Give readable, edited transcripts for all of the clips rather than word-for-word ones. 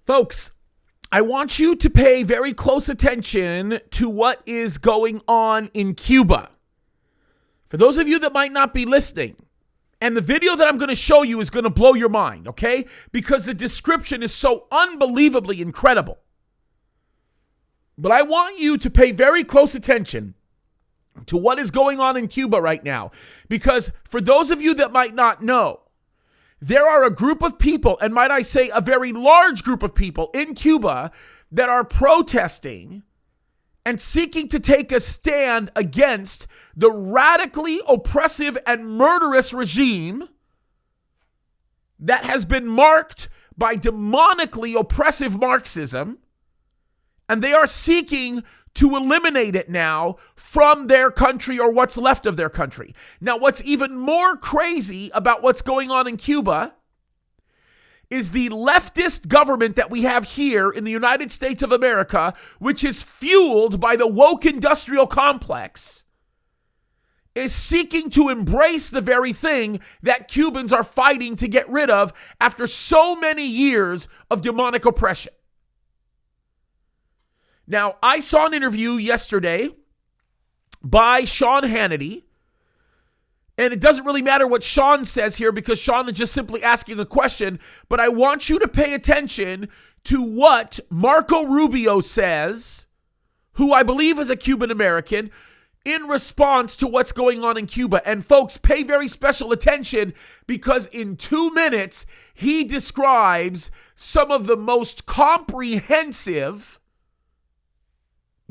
Folks, I want you to pay very close attention to what is going on in Cuba. For those of you that might not be listening, and the video that I'm going to show you is going to blow your mind, okay? Because the description is so unbelievably incredible. But I want you to pay very close attention to what is going on in Cuba right now. Because for those of you that might not know, there are a group of people, and might I say a very large group of people in Cuba that are protesting and seeking to take a stand against the radically oppressive and murderous regime that has been marked by demonically oppressive Marxism, and they are seeking to eliminate it now from their country or what's left of their country. Now, what's even more crazy about what's going on in Cuba is the leftist government that we have here in the United States of America, which is fueled by the woke industrial complex, is seeking to embrace the very thing that Cubans are fighting to get rid of after so many years of demonic oppression. Now, I saw an interview yesterday by Sean Hannity, and it doesn't really matter what Sean says here because Sean is just simply asking a question, but I want you to pay attention to what Marco Rubio says, who I believe is a Cuban American, in response to what's going on in Cuba. And folks, pay very special attention because in 2 minutes, he describes some of the most comprehensive,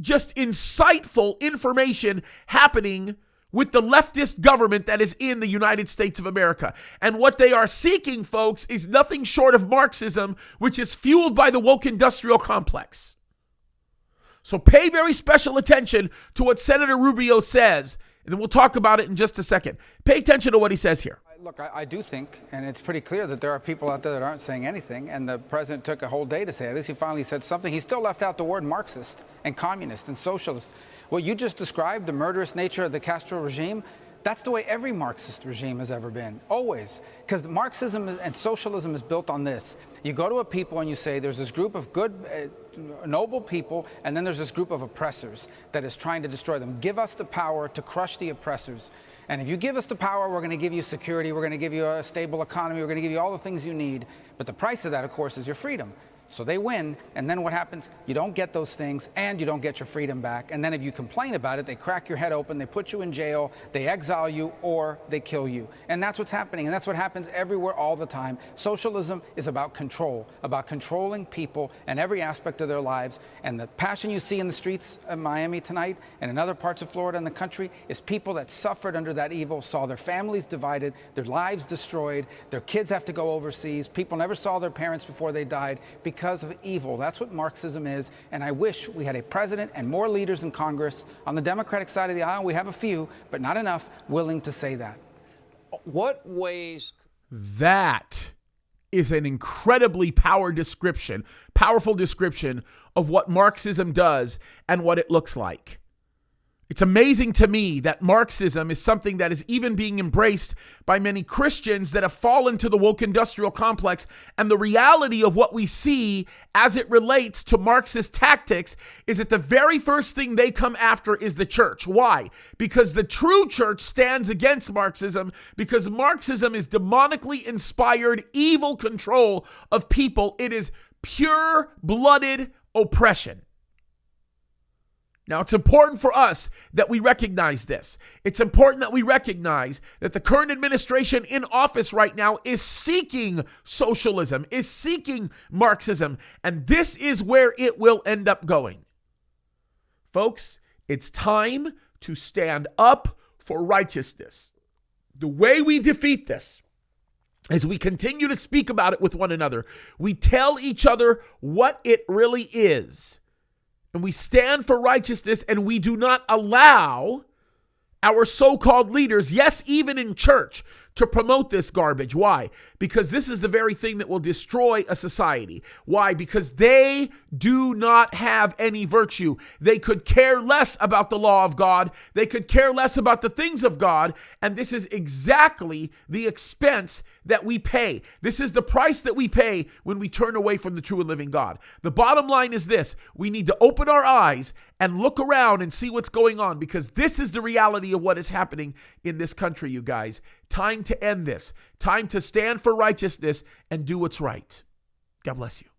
just insightful information happening with the leftist government that is in the United States of America. And what they are seeking, folks, is nothing short of Marxism, which is fueled by the woke industrial complex. So pay very special attention to what Senator Rubio says, and then we'll talk about it in just a second. Pay attention to what he says here. Look, I do think, and it's pretty clear that there are people out there that aren't saying anything, and the president took a whole day to say it. At least he finally said something. He still left out the word Marxist and communist and socialist. What you just described, the murderous nature of the Castro regime, that's the way every Marxist regime has ever been, always. Because Marxism and socialism is built on this. You go to a people and you say there's this group of good, noble people, and then there's this group of oppressors that is trying to destroy them. Give us the power to crush the oppressors. And if you give us the power, we're going to give you security, we're going to give you a stable economy, we're going to give you all the things you need. But the price of that, of course, is your freedom. So they win, and then what happens? You don't get those things, and you don't get your freedom back. And then if you complain about it, they crack your head open, they put you in jail, they exile you, or they kill you. And that's what's happening, and that's what happens everywhere all the time. Socialism is about control, about controlling people and every aspect of their lives. And the passion you see in the streets of Miami tonight and in other parts of Florida and the country is people that suffered under that evil, saw their families divided, their lives destroyed, their kids have to go overseas, people never saw their parents before they died because of evil. That's what Marxism is, and I wish we had a president and more leaders in Congress on the Democratic side of the aisle. We have a few, but not enough, willing to say that. What ways? That is an incredibly powerful description of what Marxism does and what it looks like. It's amazing to me that Marxism is something that is even being embraced by many Christians that have fallen to the woke industrial complex. And the reality of what we see as it relates to Marxist tactics is that the very first thing they come after is the church. Why? Because the true church stands against Marxism, because Marxism is demonically inspired evil control of people. It is pure-blooded oppression. Now, it's important for us that we recognize this. It's important that we recognize that the current administration in office right now is seeking socialism, is seeking Marxism, and this is where it will end up going. Folks, it's time to stand up for righteousness. The way we defeat this, as we continue to speak about it with one another, we tell each other what it really is. And we stand for righteousness, and we do not allow our so-called leaders, yes, even in church, to promote this garbage. Why? Because this is the very thing that will destroy a society. Why? Because they do not have any virtue. They could care less about the law of God. They could care less about the things of God. And this is exactly the expense that we pay. This is the price that we pay when we turn away from the true and living God. The bottom line is this: we need to open our eyes and look around and see what's going on, because this is the reality of what is happening in this country, you guys. Time to end this. Time to stand for righteousness and do what's right. God bless you.